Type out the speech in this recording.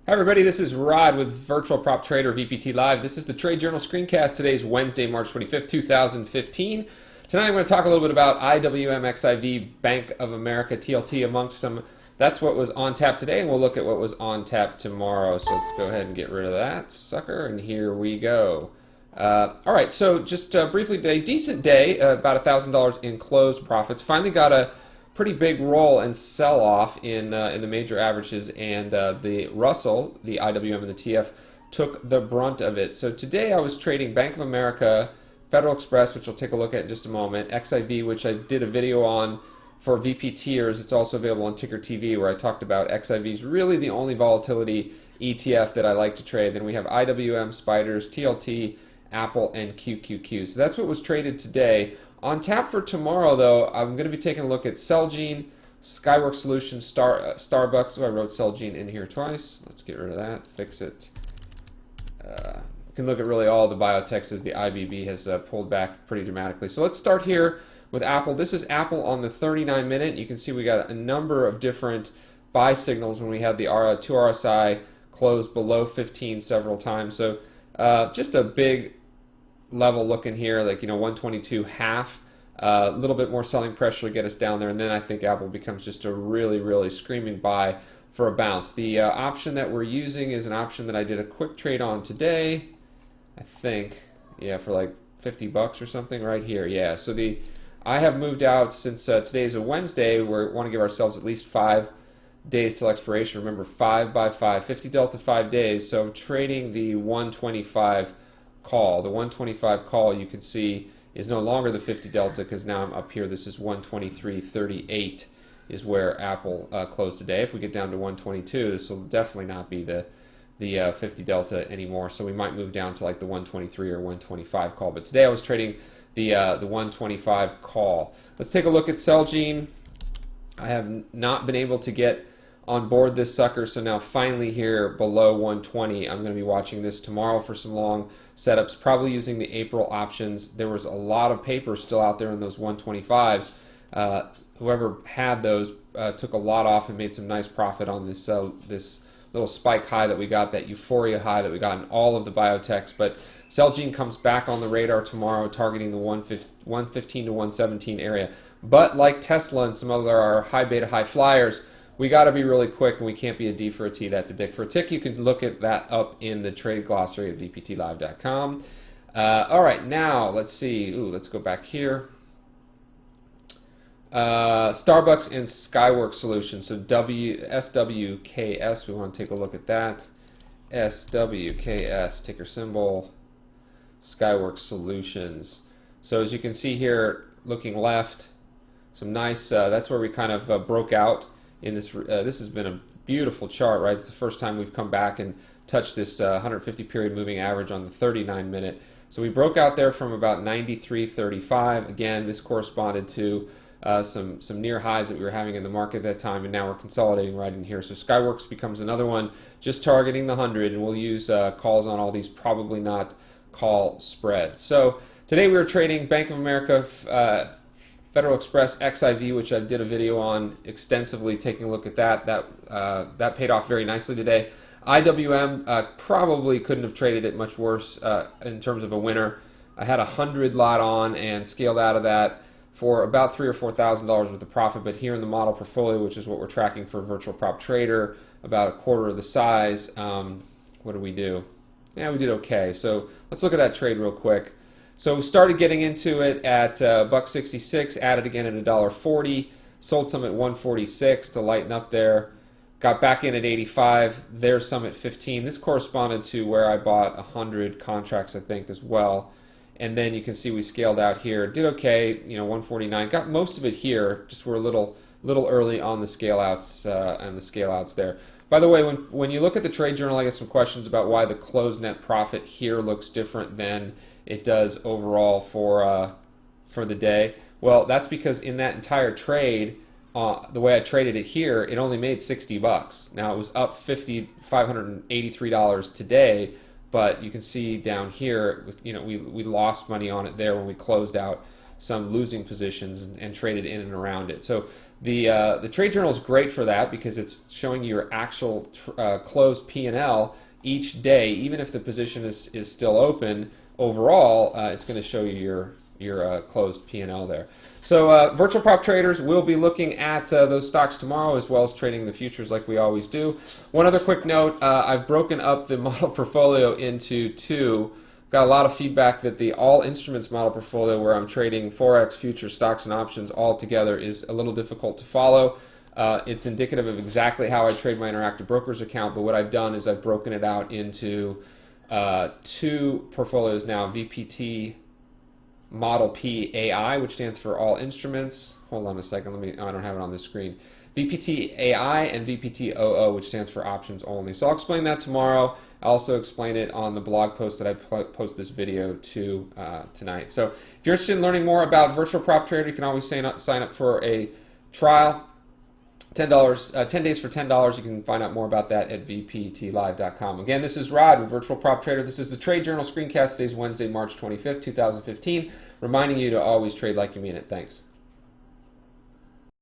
Hi everybody, this is Rod with Virtual Prop Trader VPT Live. This is the Trade Journal Screencast. Today is Wednesday, March 25th, 2015. Tonight I'm going to talk a little bit about IWM, XIV, Bank of America, TLT amongst some. That's what was on tap today, and we'll look at what was on tap tomorrow. So let's go ahead and get rid of that sucker, and here we go. All right, so just briefly today, decent day, about $1,000 in closed profits. Finally got a pretty big roll and sell-off in the major averages, and the Russell, the IWM and the TF took the brunt of it. So today I was trading Bank of America, Federal Express, which we'll take a look at in just a moment, XIV, which I did a video on for VPTers. It's also available on Ticker TV, where I talked about XIV is really the only volatility ETF that I like to trade. Then we have IWM, Spiders, TLT, Apple, and QQQ. So that's what was traded today. On tap for tomorrow, though, I'm going to be taking a look at Celgene, Skyworks Solutions, Starbucks. Oh, I wrote Celgene in here twice. Let's get rid of that, fix it. You can look at really all the biotechs as the IBB has pulled back pretty dramatically. So let's start here with Apple. This is Apple on the 39-minute. You can see we got a number of different buy signals when we had the 2 RSI close below 15 several times. So just a big level looking here, like 122.5. A little bit more selling pressure to get us down there, and then I think Apple becomes just a really screaming buy for a bounce. The option that we're using is an option that I did a quick trade on today, I think, yeah, for like 50 bucks or something right here. Yeah, so I have moved out since today is a Wednesday. We want to give ourselves at least 5 days till expiration. Remember, 5 by 5, 50 delta 5 days. So I'm trading the 125 call. The 125 call, you can see, is no longer the 50 delta because now I'm up here. This is 123.38 is where Apple closed today. If we get down to 122, this will definitely not be the 50 delta anymore. So we might move down to like the 123 or 125 call. But today I was trading the 125 call. Let's take a look at Celgene. I have not been able to get on board this sucker, so now finally here below 120. I'm going to be watching this tomorrow for some long setups, probably using the April options. There was a lot of paper still out there in those 125s. Whoever had those took a lot off and made some nice profit on this this little spike high that we got, that euphoria high that we got in all of the biotechs. But Celgene comes back on the radar tomorrow, targeting the 115 to 117 area. But like Tesla and some other high beta high flyers, we got to be really quick, and we can't be a D for a T. That's a dick for a tick. You can look at that up in the trade glossary at vptlive.com. All right, now let's see. Ooh, let's go back here. Starbucks and Skyworks Solutions. So SWKS, we want to take a look at that. SWKS, ticker symbol, Skyworks Solutions. So as you can see here, looking left, some nice, that's where we kind of broke out. In this, this has been a beautiful chart, right? It's the first time we've come back and touched this 150 period moving average on the 39-minute. So we broke out there from about 93.35. Again, this corresponded to some near highs that we were having in the market at that time, and now we're consolidating right in here. So Skyworks becomes another one, just targeting the 100, and we'll use calls on all these, probably not call spreads. So today we were trading Bank of America, Federal Express, XIV, which I did a video on extensively, taking a look at that. That paid off very nicely today. IWM, probably couldn't have traded it much worse in terms of a winner. I had 100 lot on and scaled out of that for about $3,000 or $4,000 worth of profit. But here in the model portfolio, which is what we're tracking for Virtual Prop Trader, about a quarter of the size. What did we do? Yeah, we did okay. So let's look at that trade real quick. So we started getting into it at $1.66, added again at $1.40, sold some at $1.46 to lighten up there, got back in at 85, there's some at 15. This corresponded to where I bought 100 contracts, I think, as well. And then you can see we scaled out here, did okay, 149, got most of it here, just we're a little early on the scale outs and the scale outs there. By the way, when you look at the trade journal, I get some questions about why the closed net profit here looks different than it does overall for the day. Well, that's because in that entire trade, the way I traded it here, it only made 60 bucks. Now it was up $583 today, but you can see down here, we lost money on it there when we closed out. some losing positions and traded in and around it. So the trade journal is great for that because it's showing you your actual closed P&L each day, even if the position is still open. Overall, it's going to show you your closed P&L there. So virtual prop traders will be looking at those stocks tomorrow, as well as trading the futures like we always do. One other quick note, I've broken up the model portfolio into two. Got a lot of feedback that the all instruments model portfolio, where I'm trading Forex, futures, stocks, and options all together, is a little difficult to follow. It's indicative of exactly how I trade my Interactive Brokers account, but what I've done is I've broken it out into two portfolios now: VPT Model P AI, which stands for all instruments. Hold on a second, I don't have it on the screen. VPT AI and VPT OO, which stands for options only. So I'll explain that tomorrow. I'll also explain it on the blog post that I post this video to tonight. So if you're interested in learning more about virtual prop trader, you can always sign up for a trial. $10, 10 days for $10. You can find out more about that at vptlive.com. Again, this is Rod with Virtual Prop Trader. This is the Trade Journal Screencast. Today's Wednesday, March 25th, 2015. Reminding you to always trade like you mean it. Thanks.